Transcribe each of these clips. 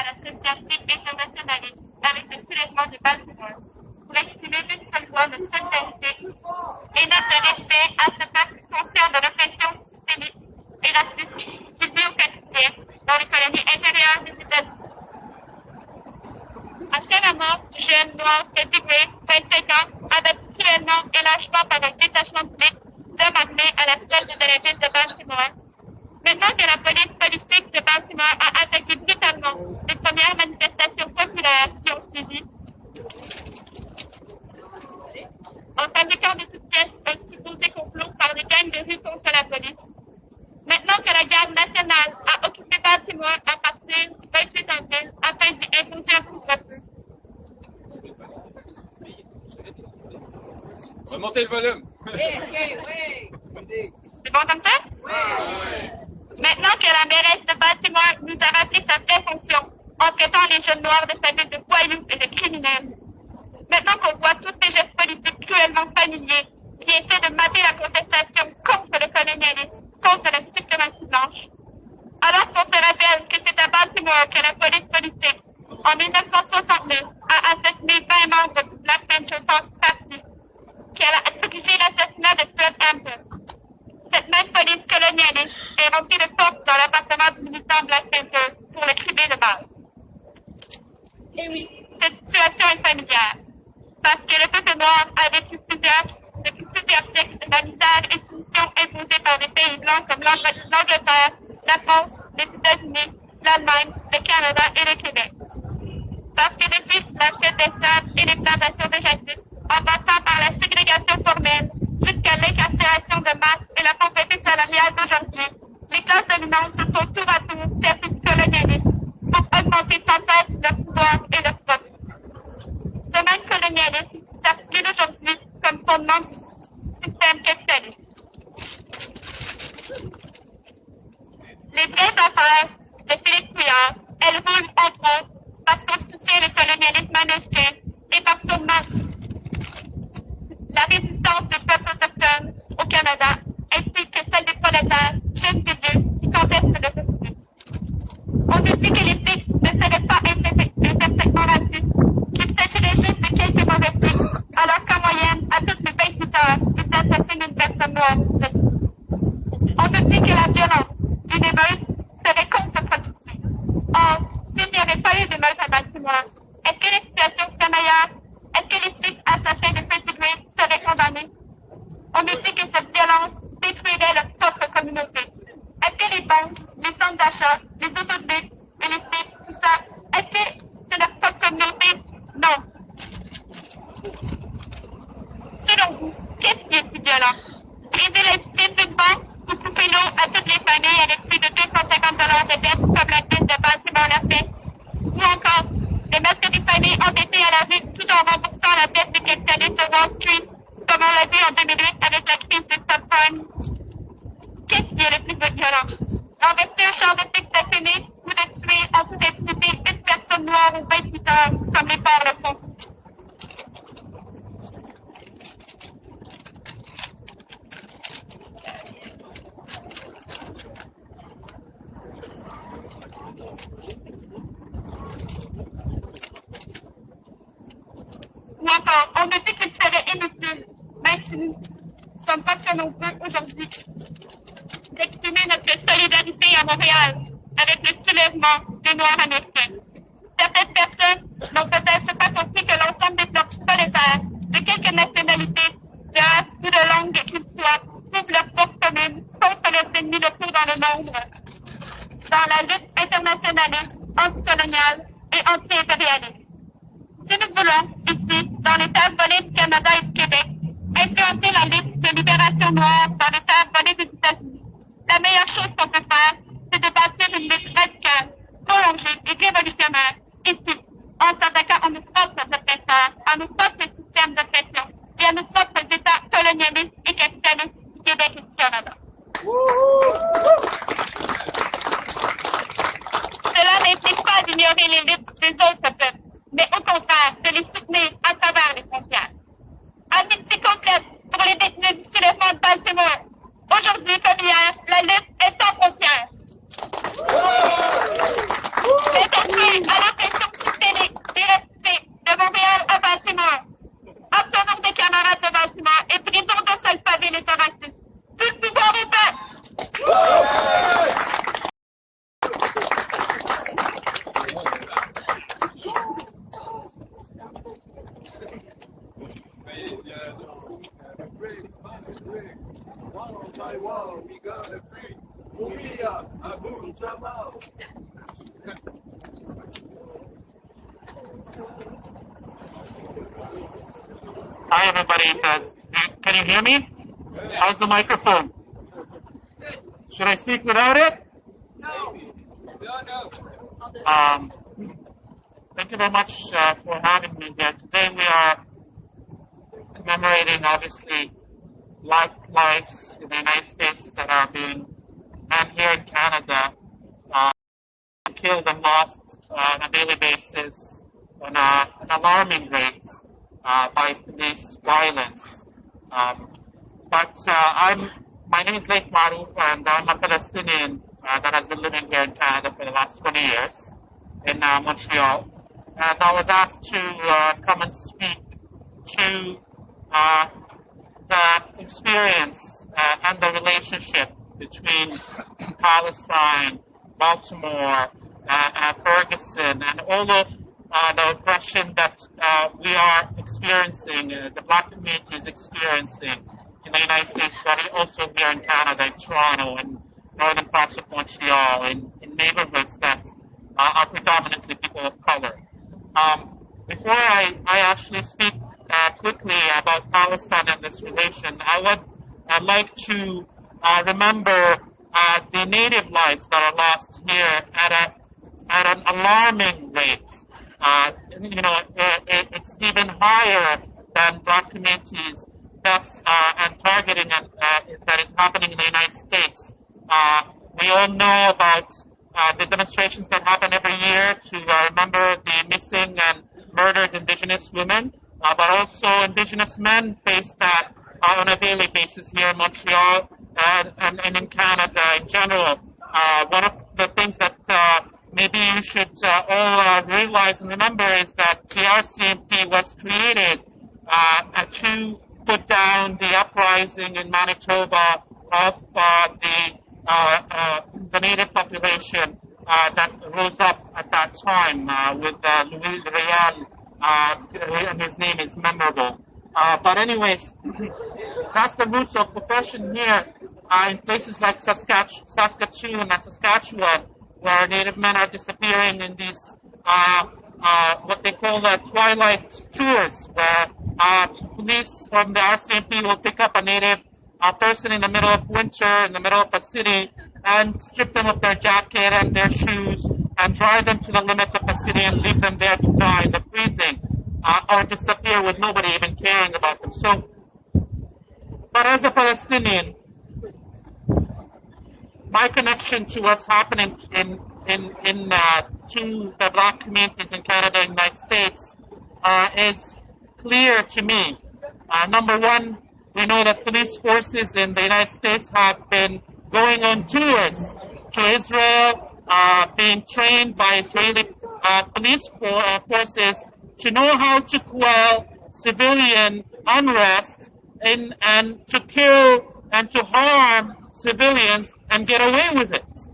à la solidarité internationaliste avec le soulèvement de Baltimore pour exprimer d'une seule voix notre solidarité et notre respect à ce peuple conscient de l'oppression systémique et raciste qu'il vit au quotidien dans les colonies intérieures des États-Unis. Après la mort du jeune noir Teddy Grace, 25 ans, abattu cruellement et lâchement par un détachement de flics d'hommes armés à la solde de la ville de Baltimore, maintenant que la police politique de Baltimore a attaqué brutalement les premières manifestations populaires qui ont suivi, en fabriquant de toutes pièces un supposé complot par des gangs de rue contre la police, maintenant que la garde nationale a occupé Baltimore à partir du 28 avril afin d'y imposer un couvre-feu. Remontez le volume. C'est bon comme ça? Oui. Maintenant que la mairesse de Baltimore nous a rappelé sa vraie fonction en traitant les jeunes noirs de sa ville de voyous et de criminels, maintenant qu'on voit tous ces gestes politiques cruellement familiers qui essaient de mater la contestation contre le colonialisme, contre la suprématie blanche, alors qu'on se rappelle que c'est à Baltimore que la police politique, en 1969, a assassiné 20 membres du Black Panther Party, qu'elle a dirigé l'assassinat de Fred Hampton. Cette même police colonialiste est rentrée de force dans l'appartement du militant Black Panther pour le crimer de balle. Et oui, cette situation est familière, parce que le peuple noir a vécu depuis plusieurs siècles de la misère et soumission imposée par des pays blancs comme l'Angleterre, la France, les États-Unis, l'Allemagne, le Canada et le Québec. Parce que depuis la traite d'esclaves et les plantations de jadis, en passant par la ségrégation formelle jusqu'à l'incarcération de masse et la pauvreté salariale d'aujourd'hui, les classes dominantes se sont tour à tour servies du colonialisme pour augmenter sans cesse leur pouvoir et leur profit. Ce même colonialisme s'articule aujourd'hui comme fondement du système capitaliste. Les vraies affaires de Philippe Couillard, elles roulent entre autres parce qu'on soutient le colonialisme américain et parce qu'on marque la résistance des peuples autochtones au Canada, ainsi que celle des prolétaires, jeunes et vieux, qui contestent le refus. On nous dit que les flics ne seraient pas intrinsèquement racistes, qu'il s'agirait juste de quelques mauvais flics, alors qu'en moyenne, à toutes les 28 heures, ils assassinent une personne noire. On nous dit que la violence d'une émeute serait contre-productive. Or, s'il n'y avait pas eu d'émeute à Baltimore, est-ce que la situation serait meilleure? Est-ce que les flics assassins de Petit Grace seraient condamnés? On nous dit que cette violence détruirait leur propre communauté. Est-ce que les banques, les centres d'achat, les autobus et les flics, tout ça, est-ce que c'est leur propre communauté? Non. Selon vous, qu'est-ce qui est plus violent? Briser la vitrine d'une banque ou couper l'eau à toutes les familles avec plus de 250 $ de dette comme la ville de Baltimore l'a fait? Ou encore, de mettre des familles endettées à la rue tout en remboursant la dette des capitalistes de Wall Street, comme on l'a vu en 2008 avec la crise des subprimes? Qu'est-ce qui est le plus violent? Renverser un char de flics stationné ou de tuer en toute impunité une personne noire aux 28 heures, comme les pères le font? Ou encore, on nous dit qu'il serait inutile, même si nous ne sommes pas très nombreux aujourd'hui, d'exprimer notre solidarité à Montréal avec le soulèvement des Noirs américains. Certaines personnes n'ont peut-être pas compris que l'ensemble des prolétaires, de quelque nationalité, de race ou de langue qu'ils soient, trouvent leur force commune contre leurs ennemis locaux dans le monde, dans la lutte internationaliste, anticoloniale et anti-impérialiste. Si nous voulons, ici, dans les terres volées du Canada et du Québec, influencer la lutte de libération noire dans les terres volées des États-Unis, la meilleure chose qu'on peut faire, c'est de bâtir une lutte radicale, prolongée et révolutionnaire, ici, en s'attaquant à nos propres oppresseurs, à nos propres systèmes d'oppression et à nos propres États colonialistes et capitalistes du Québec et du Canada. Cela n'implique pas d'ignorer les luttes des autres peuples, mais au contraire, de les soutenir à travers les frontières. Amnistie complète pour les détenus du soulèvement de Baltimore. Aujourd'hui comme hier, la lutte est sans frontières. C'est un peu à Hi, everybody. Can you hear me? How's the microphone? Should I speak without it? Um, Thank you very much for having me here. Today we are commemorating, obviously, Black lives in the United States that are being, and here in Canada, killed and lost on a daily basis on an alarming rate by police violence. My name is Leif Maruf, and I'm a Palestinian that has been living here in Canada for the last 20 years in Montreal. And I was asked to come and speak to the experience and the relationship between Palestine, Baltimore, Ferguson, and all of the oppression that we are experiencing, the Black community is experiencing in the United States, but also here in Canada, in Toronto, and northern parts of Montreal, in neighborhoods that are predominantly people of color. Before I actually speak quickly about Palestine and this relation, I'd like to remember the native lives that are lost here at an alarming rate. It's even higher than Black communities deaths and targeting that is happening in the United States. We all know about the demonstrations that happen every year to remember the missing and murdered Indigenous women, but also Indigenous men face that on a daily basis here in Montreal and in Canada in general. One of the things that maybe you should all realize and remember is that the RCMP was created to put down the uprising in Manitoba of the native population that rose up at that time with Louis Real, and his name is memorable. But anyways, that's the roots of oppression here in places like Saskatchewan and Saskatchewan, where Native men are disappearing in these what they call twilight tours, where police from the RCMP will pick up a Native person in the middle of winter, in the middle of a city, and strip them of their jacket and their shoes, and drive them to the limits of the city and leave them there to die in the freezing, or disappear with nobody even caring about them. So, but as a Palestinian, my connection to what's happening to the Black communities in Canada and the United States is clear to me. Number one, we know that police forces in the United States have been going on tours to Israel, being trained by Israeli police forces to know how to quell civilian unrest and to kill and to harm civilians and get away with it.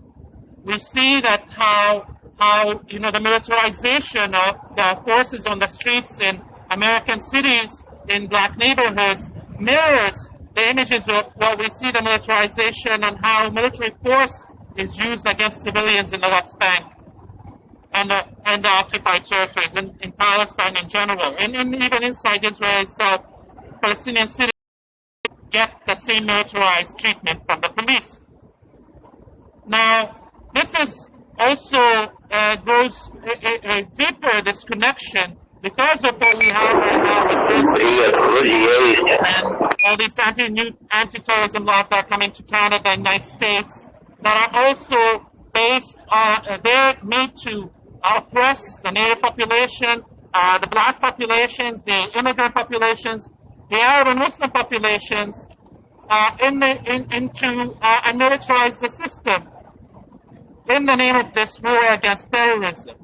We see that how the militarization of the forces on the streets in American cities, in Black neighborhoods, mirrors the images of what we see the militarization and how military force is used against civilians in the West Bank and the occupied territories in Palestine in general, and even inside Israel itself. Palestinian cities get the same militarized treatment from the police. Now, this is also goes deeper, this connection, because of what we have right now with this and all these anti-terrorism laws that are coming to Canada and the United States that are also based on, they're made to oppress the Native population, the Black populations, the immigrant populations, the Arab and Muslim populations, and militarize the system in the name of this war against terrorism.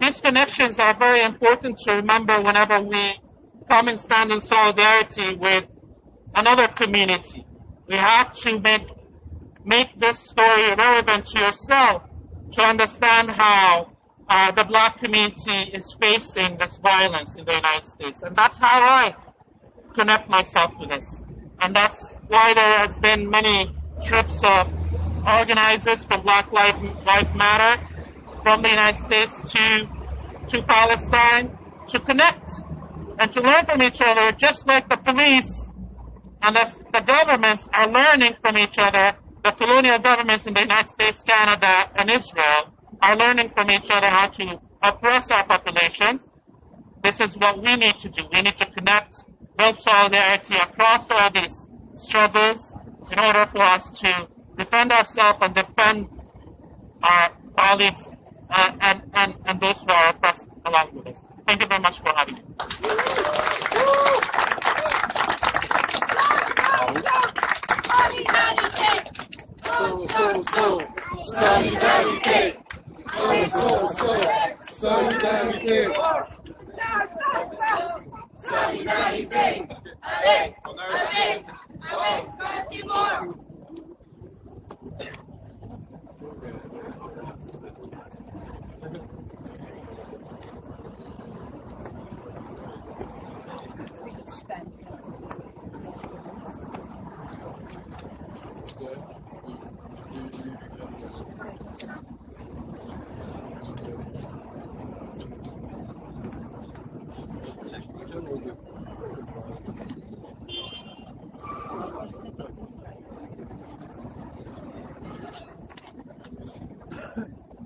These connections are very important to remember whenever we come and stand in solidarity with another community. We have to make this story relevant to yourself to understand how the Black community is facing this violence in the United States. And that's how I connect myself to this. And that's why there has been many trips of organizers from Black Lives Matter from the United States to Palestine to connect and to learn from each other, just like the police and the governments are learning from each other. The colonial governments in the United States, Canada, and Israel are learning from each other how to oppress our populations. This is what we need to do. We need to connect, build solidarity across all these struggles in order for us to defend ourselves and defend our colleagues and those who are oppressed along with us. Thank you very much for having me. Solidarité. Solidarité. Solidarité. Avec, Baltimore.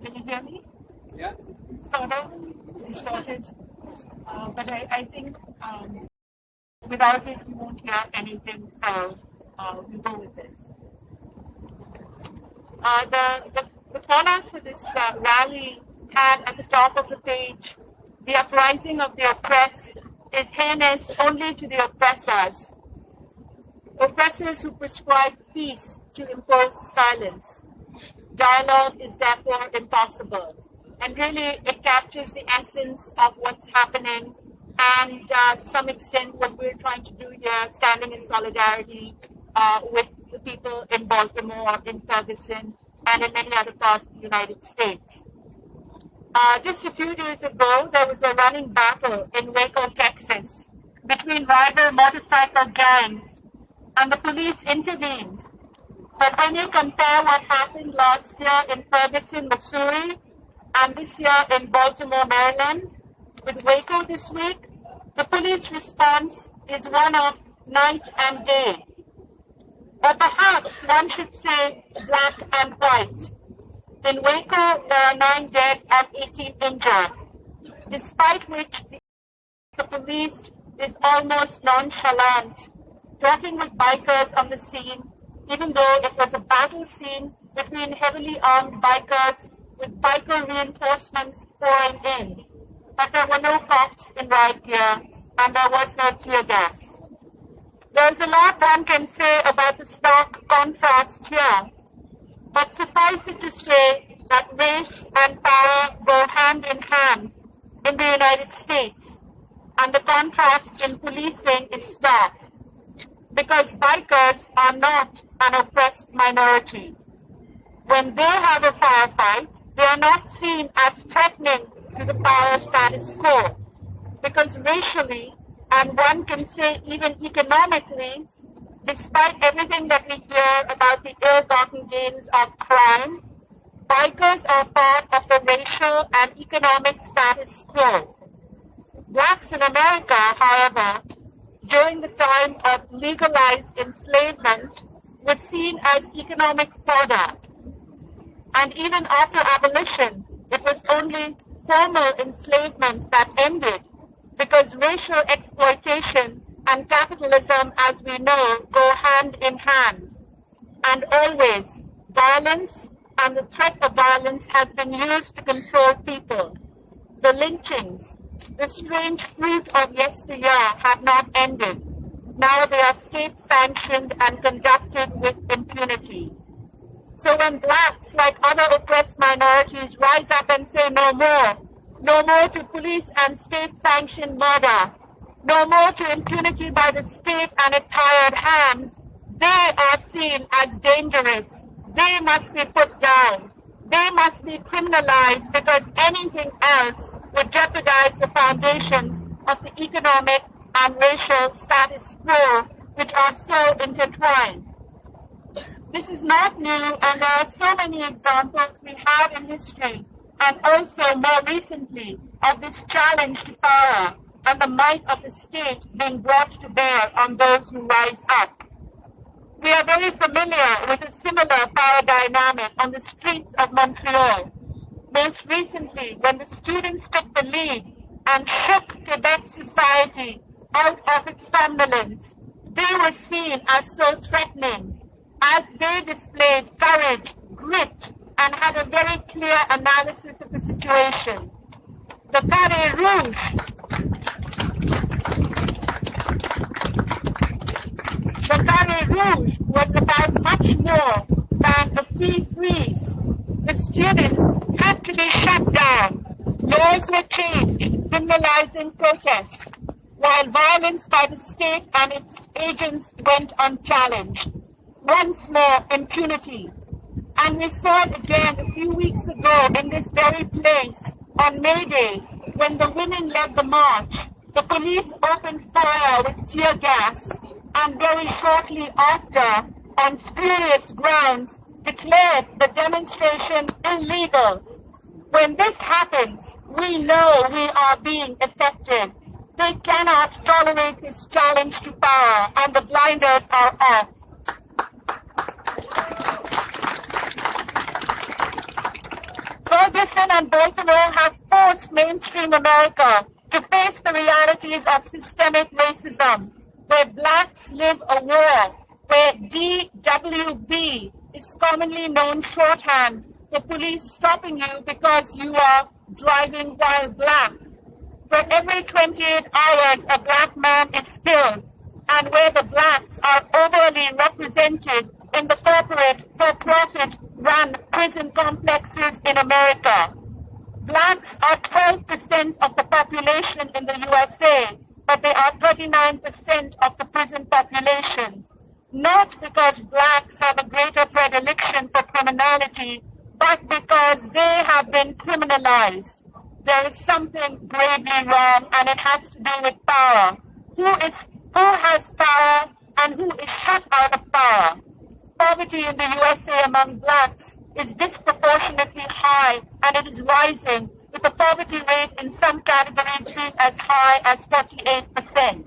Can you hear me? Yeah. Sort of distorted. But I think without it, we won't hear anything, so we'll go with this. The callout for this rally had at the top of the page, the uprising of the oppressed is heinous only to the oppressors. Oppressors who prescribe peace to impose silence. Dialogue is therefore impossible. And really, it captures the essence of what's happening and to some extent what we're trying to do here, standing in solidarity with the people in Baltimore, in Ferguson, and in many other parts of the United States. Just a few days ago, there was a running battle in Waco, Texas, between rival motorcycle gangs, and the police intervened. But when you compare what happened last year in Ferguson, Missouri, and this year in Baltimore, Maryland, with Waco this week, the police response is one of night and day. Or perhaps one should say black and white. In Waco, there are 9 dead and 18 injured, despite which the police is almost nonchalant, talking with bikers on the scene, even though it was a battle scene between heavily armed bikers with biker reinforcements pouring in. But there were no cops in riot gear, and there was no tear gas. There's a lot one can say about the stark contrast here, but suffice it to say that race and power go hand in hand in the United States, and the contrast in policing is stark, because bikers are not an oppressed minority. When they have a firefight, they are not seen as threatening to the power status quo, because racially, and one can say even economically, despite everything that we hear about the ill-gotten gains of crime, bikers are part of the racial and economic status quo. Blacks in America, however, during the time of legalized enslavement, were seen as economic fodder. And even after abolition, it was only formal enslavement that ended, because racial exploitation and capitalism, as we know, go hand in hand. And always, violence and the threat of violence has been used to control people. The lynchings, the strange fruit of yesteryear, have not ended. Now they are state-sanctioned and conducted with impunity. So when blacks, like other oppressed minorities, rise up and say no more to police and state-sanctioned murder, no more to impunity by the state and its hired hands, they are seen as dangerous. They must be put down. They must be criminalized, because anything else would jeopardize the foundations of the economic and racial status quo which are so intertwined. This is not new, and there are so many examples we have in history, and also more recently, of this challenge to power and the might of the state being brought to bear on those who rise up. We are very familiar with a similar power dynamic on the streets of Montreal. Most recently, when the students took the lead and shook Quebec society out of its somnolence, they were seen as so threatening, as they displayed courage, grit, and had a very clear analysis of the situation. The Carré Rouge was about much more than a fee freeze. The students had to be shut down. Laws were changed, criminalizing protest, while violence by the state and its agents went unchallenged. Once more, impunity. And we saw it again a few weeks ago in this very place on May Day, when the women led the march. The police opened fire with tear gas, and very shortly after, on spurious grounds, declared the demonstration illegal. When this happens, we know we are being affected. They cannot tolerate this challenge to power, and the blinders are off. Ferguson and Baltimore have forced mainstream America to face the realities of systemic racism, where blacks live a war, where DWB is commonly known shorthand for police stopping you because you are driving while black, where every 28 hours a black man is killed, and where the blacks are overly represented in the corporate, for-profit run prison complexes in America. Blacks are 12% of the population in the USA, but they are 39% of the prison population. Not because blacks have a greater predilection for criminality, but because they have been criminalized. There is something gravely wrong, and it has to do with power. Who has power and who is shut out of power? Poverty in the USA among blacks is disproportionately high, and it is rising, with the poverty rate in some categories being as high as 48%.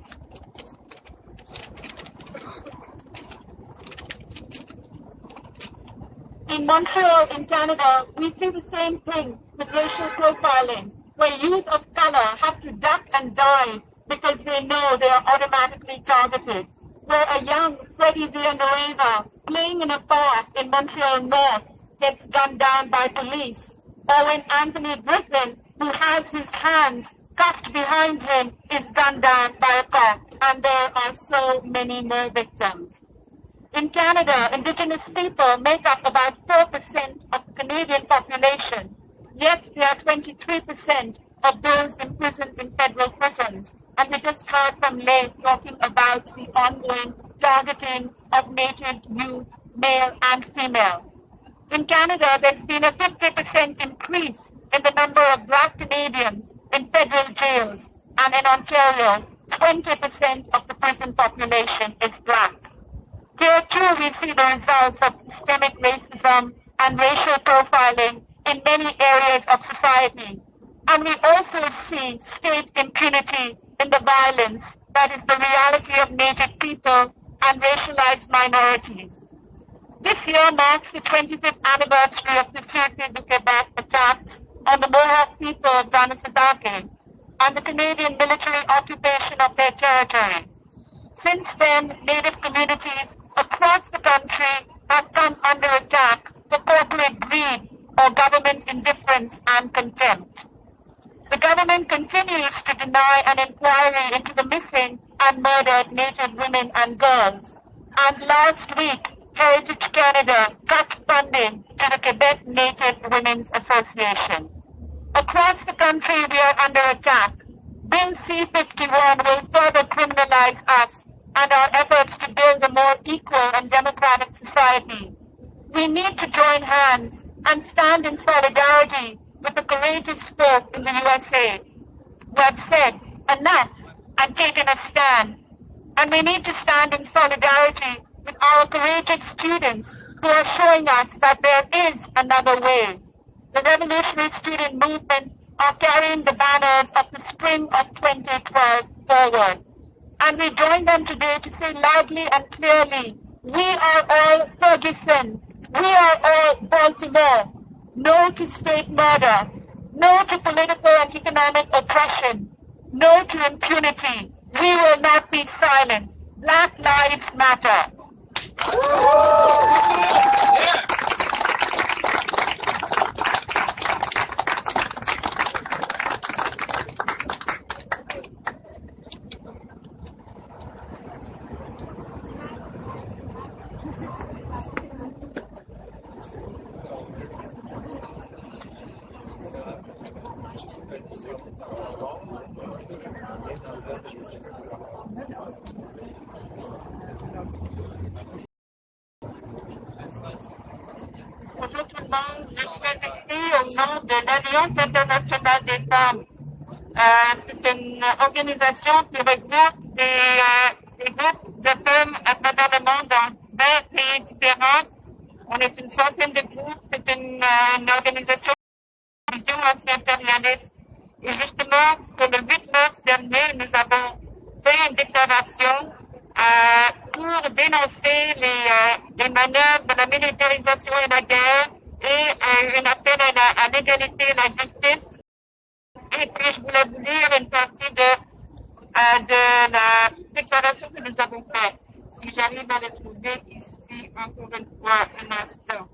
In Montreal, in Canada, we see the same thing with racial profiling, where youth of color have to duck and dive because they know they are automatically targeted. Where a young Freddie Villanueva playing in a park in Montreal North gets gunned down by police, or when Anthony Griffin, who has his hands cuffed behind him, is gunned down by a cop, and there are so many more victims. In Canada, Indigenous people make up about 4% of the Canadian population, yet they are 23% of those imprisoned in federal prisons. And we just heard from Leigh talking about the ongoing targeting of Native youth, male and female. In Canada, there's been a 50% increase in the number of Black Canadians in federal jails, and in Ontario, 20% of the prison population is Black. Here too we see the results of systemic racism and racial profiling in many areas of society. And we also see state impunity in the violence that is the reality of Native people and racialized minorities. This year marks the 25th anniversary of the Sûreté du Québec attacks on the Mohawk people of Kanesatake and the Canadian military occupation of their territory. Since then, Native communities across the country have come under attack for corporate greed or government indifference and contempt. The government continues to deny an inquiry into the missing and murdered Native women and girls. And last week, Heritage Canada cut funding to the Quebec Native Women's Association. Across the country, we are under attack. Bill C-51 will further criminalize us and our efforts to build a more equal and democratic society. We need to join hands and stand in solidarity with the courageous folk in the USA who have said enough and taken a stand. And we need to stand in solidarity with our courageous students who are showing us that there is another way. The revolutionary student movement are carrying the banners of the spring of 2012 forward. And we join them today to say loudly and clearly, we are all Ferguson. We are all Baltimore. No to state murder. No to political and economic oppression. No to impunity. We will not be silent. Black Lives Matter. Bonjour tout le monde, je suis ici au nom de l'Alliance internationale des femmes. C'est une organisation qui regroupe des groupes de femmes à travers le monde dans 20 pays différents. On est une centaine de groupes. C'est une organisation de vision anti-impérialiste. Et justement, pour le 8 mars dernier, nous avons fait une déclaration pour dénoncer les manœuvres de la militarisation et la guerre et un appel à l'égalité et la justice. Et puis, je voulais vous lire une partie de la déclaration que nous avons faite. Si j'arrive à la trouver ici, encore une fois, un instant.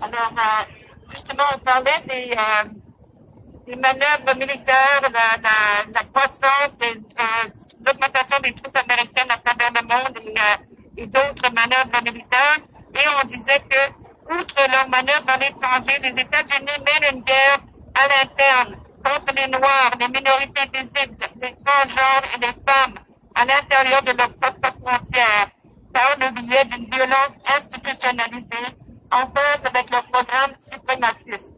Alors, justement, on parlait des manœuvres militaires, la croissance, l'augmentation des troupes américaines à travers le monde et d'autres manœuvres militaires. Et on disait que, outre leurs manœuvres à l'étranger, les États-Unis mènent une guerre à l'interne contre les Noirs, les minorités visibles, les transgenres et les femmes à l'intérieur de leurs propres frontières par le biais d'une violence institutionnalisée en phase avec leur programme suprémaciste.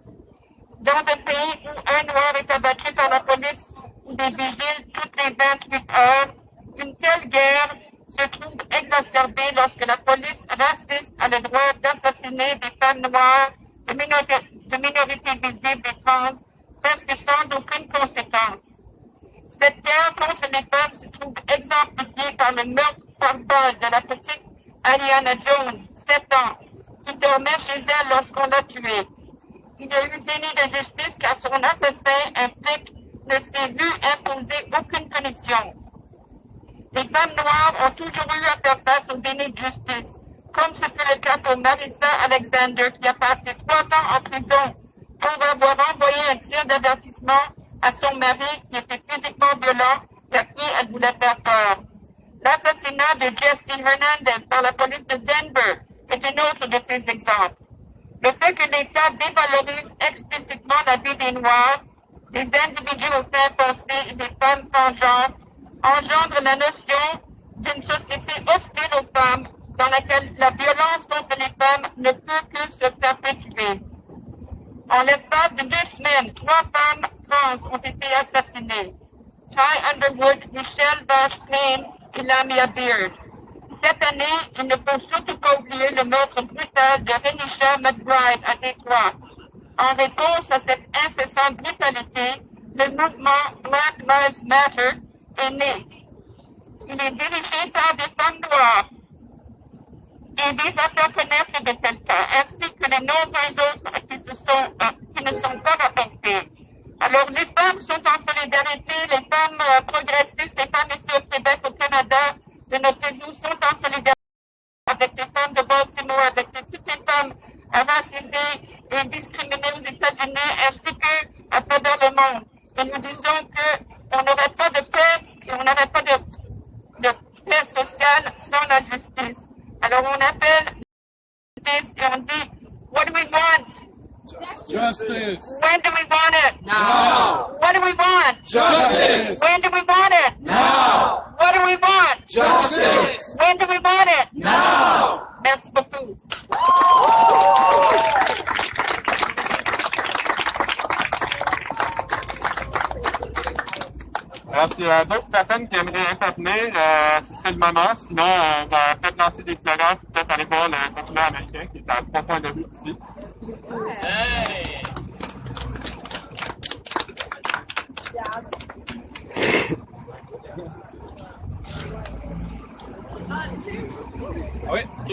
Dans un pays où un Noir est abattu par la police ou des vigiles toutes les 28 heures, une telle guerre se trouve exacerbée lorsque la police raciste a le droit d'assassiner des femmes noires, de minorités visibles et trans, presque sans aucune conséquence. Cette guerre contre les femmes se trouve exemplifiée par le meurtre par balle de la petite Ariana Jones, 7 ans, qui dormait chez elle lorsqu'on l'a tuée. Il y a eu déni de justice car son assassin, un flic, ne s'est vu imposer aucune punition. Les femmes noires ont toujours eu à faire face au déni de justice, comme ce fut le cas pour Marissa Alexander, qui a passé 3 ans en prison pour avoir envoyé un tir d'avertissement à son mari qui était physiquement violent et à qui elle voulait faire peur. L'assassinat de Jesse Hernandez par la police de Denver est un autre de ces exemples. Le fait que l'État dévalorise explicitement la vie des Noirs, des individus au teint foncé et des femmes transgenres engendre la notion d'une société hostile aux femmes dans laquelle la violence contre les femmes ne peut que se perpétuer. En l'espace de 2 semaines, 3 femmes trans ont été assassinées. Ty Underwood, Michelle Bache-Payne et Lamia Beard. Cette année, il ne faut surtout pas oublier le meurtre brutal de Renisha McBride à Détroit. En réponse à cette incessante brutalité, le mouvement Black Lives Matter est né. Il est dirigé par des femmes noires et vise à faire connaître de tels cas, ainsi que les nombreux autres qui ne sont pas rapportés. Alors, les femmes sont en solidarité, les femmes progressistes, les femmes ici au Québec, au Canada, de notre réseau sont en solidarité avec les femmes de Baltimore, avec toutes les femmes racisées et discriminées aux États-Unis, ainsi qu'à travers le monde. Et nous disons qu'on n'aurait pas de paix et on n'aurait pas de paix sociale sans la justice. Alors on appelle la justice et on dit, what do we want? Justice. When do we want it? Now. What do we want? Justice. When do we want it? Now. What do we want? Justice. When do we want it? Now. Merci beaucoup. Alors, s'il y a d'autres personnes qui aimeraient intervenir, ce serait le moment. Sinon, on va peut-être lancer des slogans, puis peut-être aller voir le continent américain qui est à 3 points de vue ici. Hey! Ah oui? OK.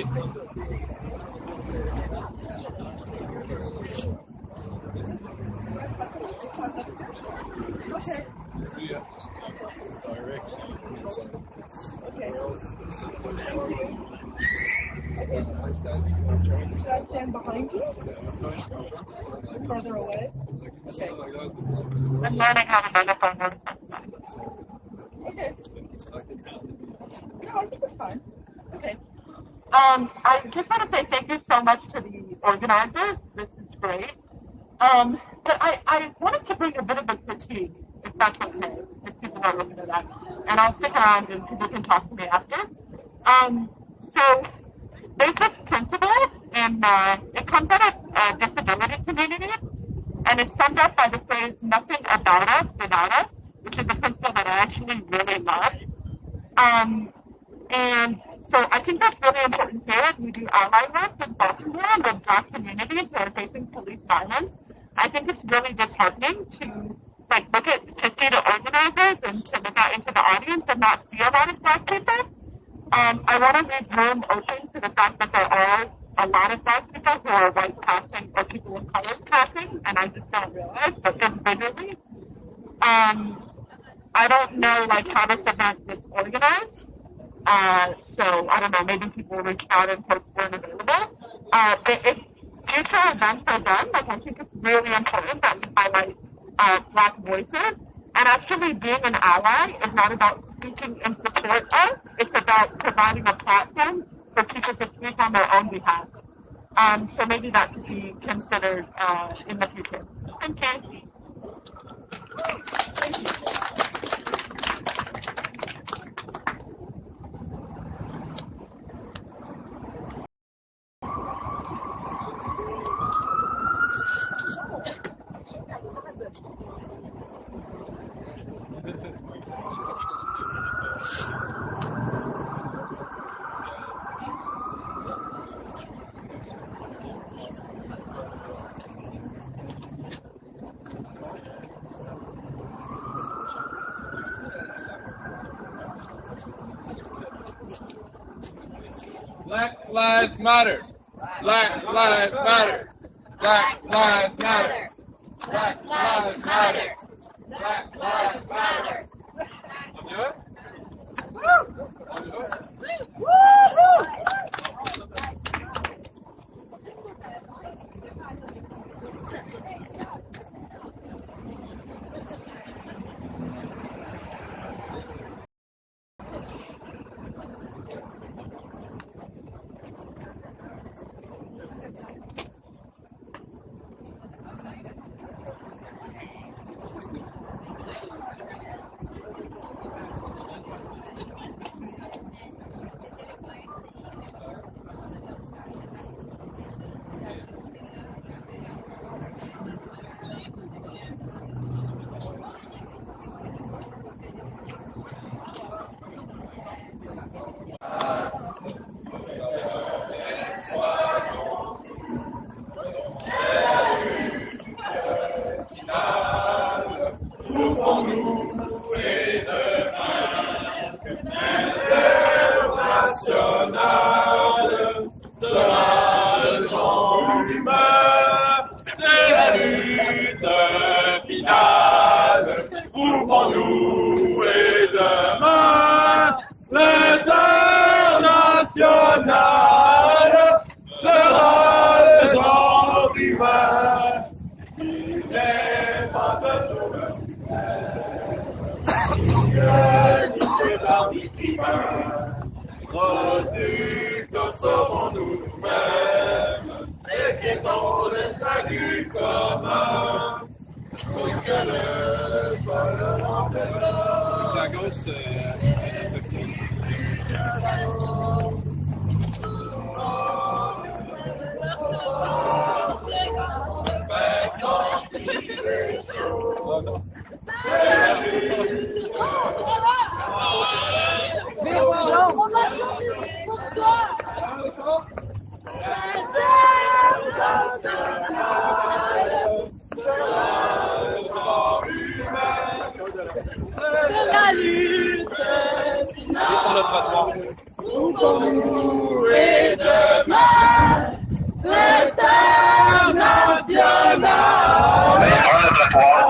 Should I stand behind you? Further away? Okay. I'm learning how to megaphone work. Okay. No, I think it's fine. Okay. I just want to say thank you so much to the organizers. This is great. But I wanted to bring a bit of a critique, if that's okay, if people are looking at that. And I'll stick around and people can talk to me after. So there's this principle, and it comes out of disability community, and it's summed up by the phrase, nothing about us without us, which is a principle that I actually really love. And so I think that's really important here as we do ally work in Baltimore and the Black communities who are facing police violence. I think it's really disheartening to see the organizers and to look out into the audience and not see a lot of Black people. I want to leave room open to the fact that there are a lot of Black people who are white passing or people of color passing, and I just don't realize, but individually. I don't know how this event is organized. So I don't know, maybe people will reach out and post weren't available. If future events are done, I think it's really important that we highlight Black voices. And actually being an ally is not about speaking in support of, it's about providing a platform for people to speak on their own behalf. So maybe that could be considered in the future. Thank you. Black Lives Matter. Black Lives Matter. Black Lives Matter. Black Lives Matter. Black Lives Matter. On y va? On y va? Ouvrons-nous et demain, l'international sera le genre humain. Il n'est pas de sauveur humain, parmi humains, producteurs serons nous-mêmes. et pour le salut commun. Pour que le sol remplira. C'est à gauche, On va chanter pour toi. C'est la lutte finale. sur le trottoir. Et demain, l'international. Veuillez prendre le trottoir.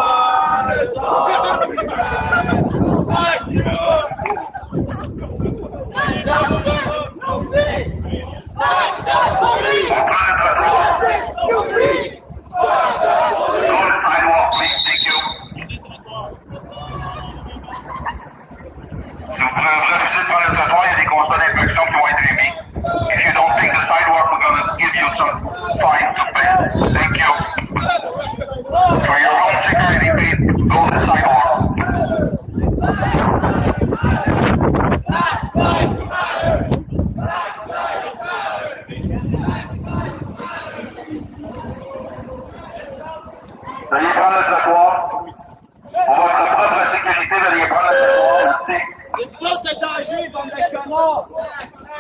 Veuillez prendre le trottoir. Pour votre propre sécurité, veuillez prendre le trottoir. Merci. Une sorte de danger, bande de connards!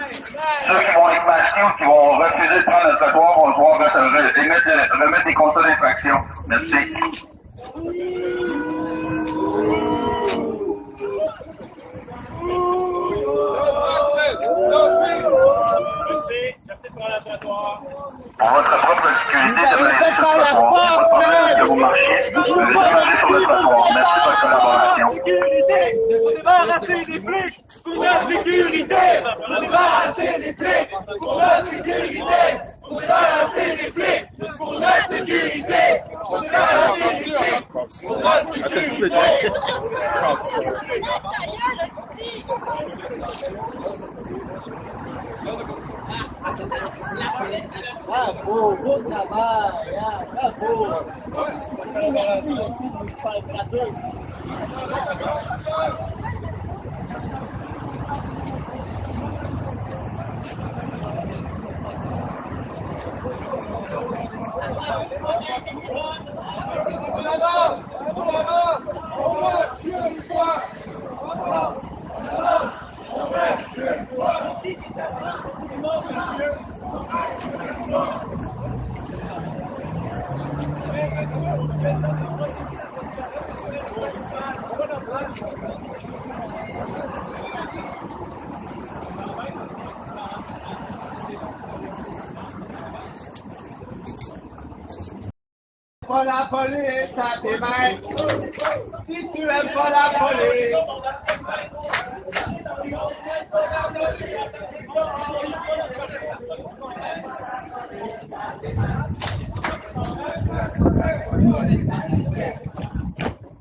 Ceux qui vont être masqués ou qui vont refuser de prendre le trottoir vont pouvoir remettre des constats d'infraction. Merci. Pour votre propre sécurité, de venir sur le trottoir. Pas de problème que vous marchiez. Veuillez démarrer sur le trottoir. Merci de votre collaboration. Débarrasser des flics pour la sécurité! Débarrasser des flics pour la sécurité! Débarrasser des flics pour la sécurité! Débarrasser des flics pour la sécurité! Bravo, beau travail, bravo. Pas la police à tes mains. Si tu aimes pas la police.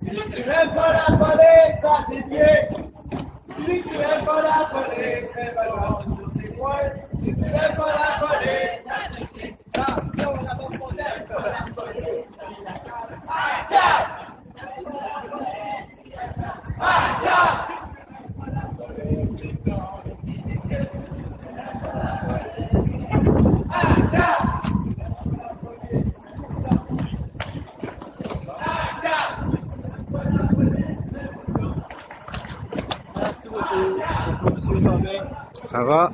Si tu aimes pas la police à tes pieds. Si tu aimes pas la police, fais balance sur tes poings. Si tu aimes pas la police à tes pieds. Attention, la bonne protège. Ça va?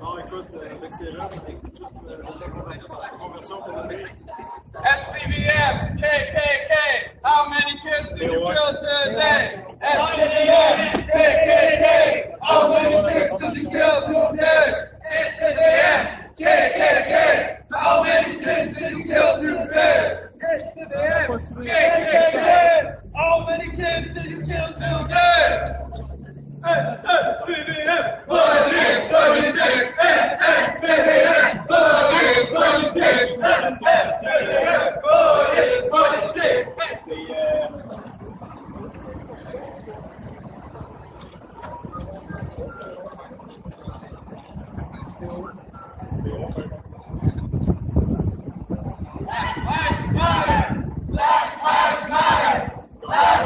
Non, écoute, avec ces jeunes, on écoute juste la conversion pour le pays. SPVM, KKK, how many kids did you kill today? SPVM, KKK, how many kids did you kill today? SPVM, KKK, how many kids did you kill today? SPVM, KKK, how many kids did you kill today? SPVM, police, police, SPVM, police, police, SPVM, police, police. Black lives matter! Black lives matter! Black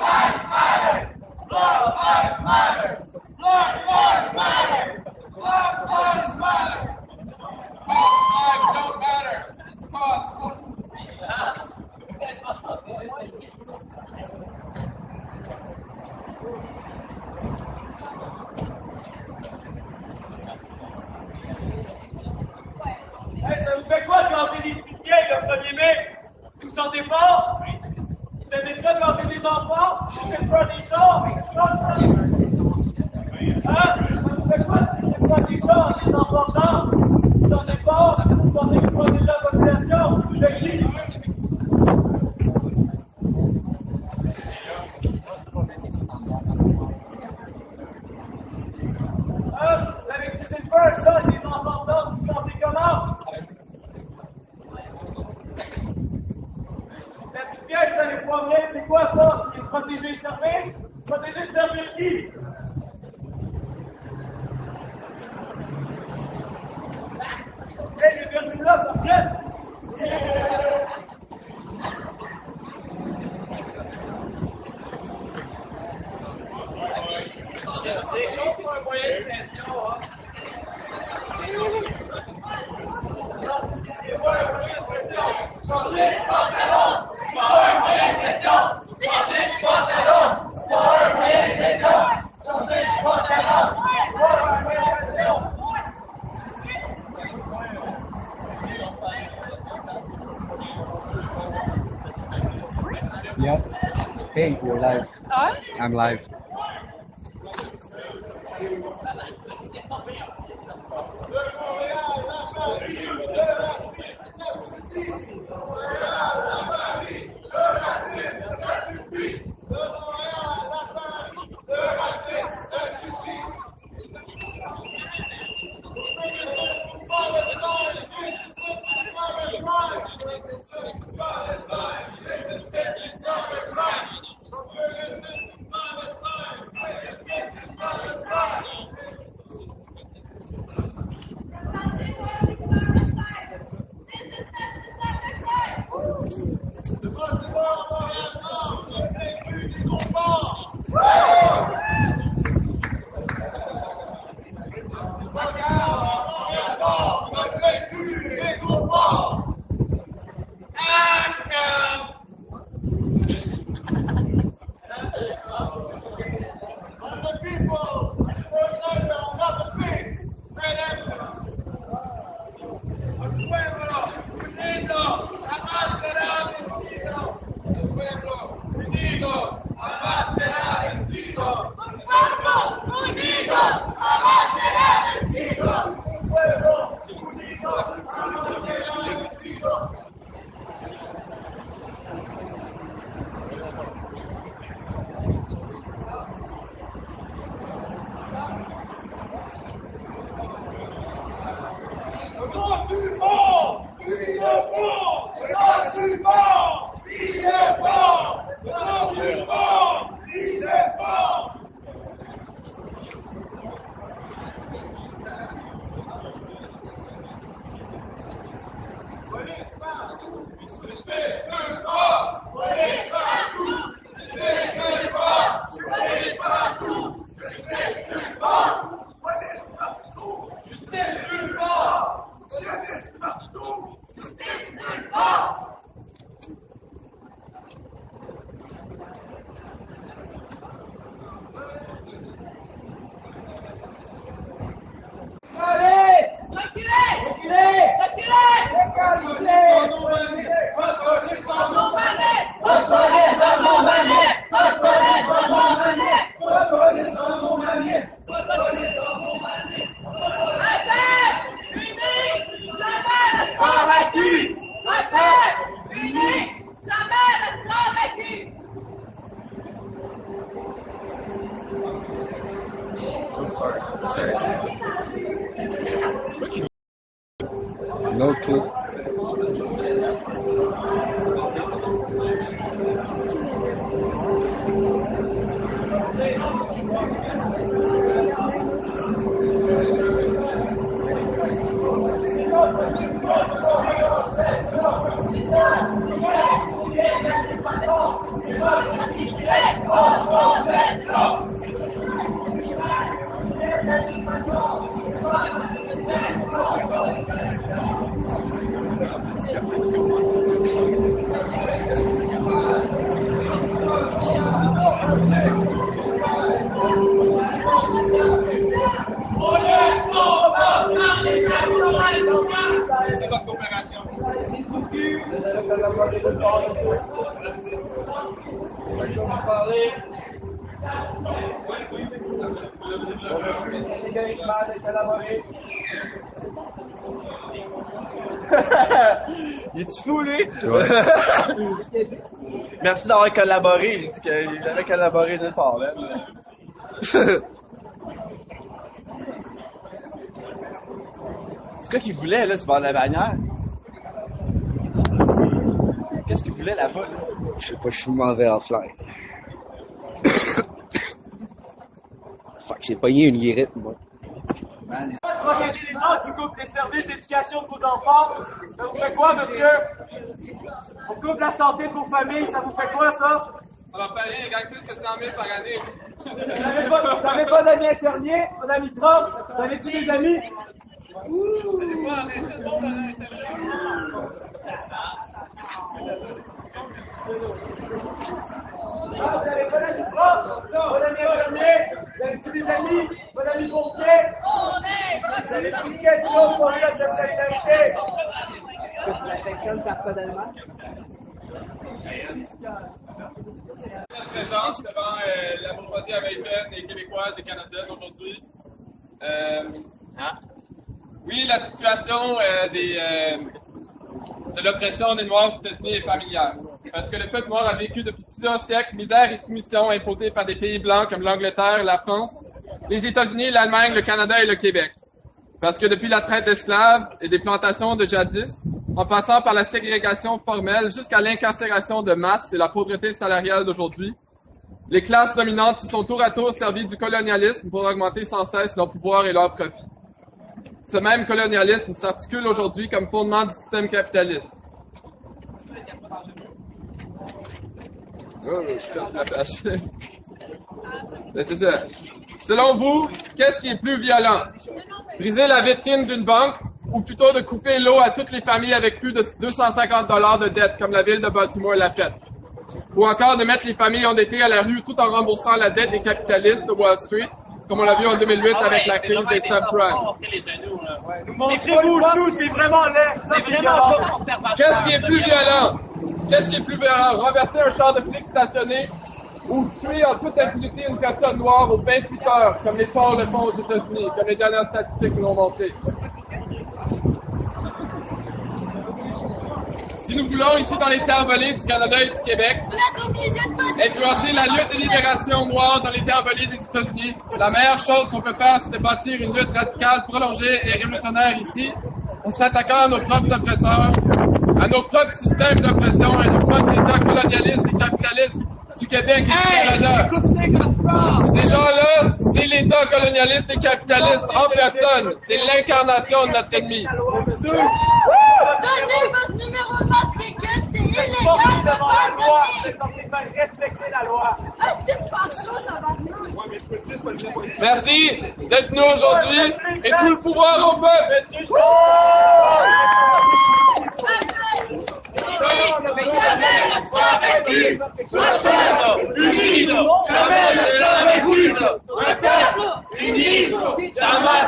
lives matter! Black lives matter! Black lives matter! Black lives matter! All lives don't matter. Hey, ça vous fait quoi de planter des petites vieilles le 1er mai? Vous vous sentez fort? Vous aimez ça de planter des enfants? Vous faites peur des chars? Hein? Ça vous fait quoi de planter des chars, des enfants d'armes? Vous sentez fort? Vous sentez que vous protégez la population? De qui? Hein? Vous avez excité peur, ça, des enfants d'armes? Vous sentez comment? La petite vieille, ça les promener, c'est quoi ça? C'est protéger et servir? Protéger et servir qui? Hey, les vertus là, ça vient! C'est pas un moyen de pression, hein? C'est pas un moyen de pression! Changez de pantalon! C'est pas un moyen de pression! Changez de pantalon! C'est pas un moyen de pression! Changez de pantalon! C'est pas un moyen de pression! Yeah. Hey, you're live. I'm live. No clue. C'est votre coopération. Il est-tu fou, lui? Ouais. Merci d'avoir collaboré. J'ai dit qu'il avait collaboré nulle part, là. C'est quoi qu'il voulait, là, sur le bord de la bannière? Qu'est-ce qu'il voulait là-bas, là? Je sais pas, je suis mauvais offline. Fuck, j'ai pogné une guérite, moi. Protéger les gens qui coupent les services d'éducation de vos enfants, ça vous fait quoi, monsieur? On coupe la santé de vos familles, ça vous fait quoi, ça? Alors, Paris, il gagne plus que 100 000 par année. Vous n'avez pas d'amis infirmiers, pas d'amis Trump, vous avez-tu des amis? Ah, vous n'avez pas d'amis Trump, pas d'amis infirmiers, vous avez-tu des amis, pas d'amis pompiers? Vous avez pris quel chose pour lui de solidarité? Que tu l'affectionnes personnellement? Notre présence devant la bourgeoisie américaine et québécoise et canadienne aujourd'hui. Oui, la situation de l'oppression des Noirs aux États-Unis est familière. Parce que le peuple noir a vécu depuis plusieurs siècles misère et soumission imposées par des pays blancs comme l'Angleterre, la France, les États-Unis, l'Allemagne, le Canada et le Québec. Parce que depuis la traite d'esclaves et des plantations de jadis, en passant par la ségrégation formelle jusqu'à l'incarcération de masse et la pauvreté salariale d'aujourd'hui, les classes dominantes se sont tour à tour servies du colonialisme pour augmenter sans cesse leur pouvoir et leurs profits. Ce même colonialisme s'articule aujourd'hui comme fondement du système capitaliste. C'est ça. Selon vous, qu'est-ce qui est plus violent? Briser la vitrine d'une banque ou plutôt de couper l'eau à toutes les familles avec plus de 250 $ de dette comme la ville de Baltimore l'a fait? Ou encore de mettre les familles endettées à la rue tout en remboursant la dette des capitalistes de Wall Street, comme on l'a vu en 2008 avec la crise des subprimes. Montrez-vous nous, c'est vraiment laid. C'est vraiment Qu'est-ce qui est plus violent? Qu'est-ce qui est plus violent? Renverser un char de flics stationné ou tuer en toute impunité une personne noire aux 28 heures, comme les forts le font aux États-Unis, comme les dernières statistiques nous l'ont montré. Si nous voulons, ici dans les terres volées du Canada et du Québec, influencer la lutte de libération noire dans les terres volées des États-Unis, la meilleure chose qu'on peut faire, c'est de bâtir une lutte radicale, prolongée et révolutionnaire ici, en s'attaquant à nos propres oppresseurs, à nos propres systèmes d'oppression, à nos propres États colonialistes et capitalistes du Québec et du Canada. Ces gens-là, c'est l'État colonialiste et capitaliste en personne. C'est l'incarnation de notre ennemi. Donnez votre numéro de matricule, c'est illégal de pas donner. Vous êtes censé faire respecter la loi. Ah, c'est pas chaud, ça va mieux. Merci d'être nous aujourd'hui et tout le pouvoir au peuple. Jamais ne jamais jamais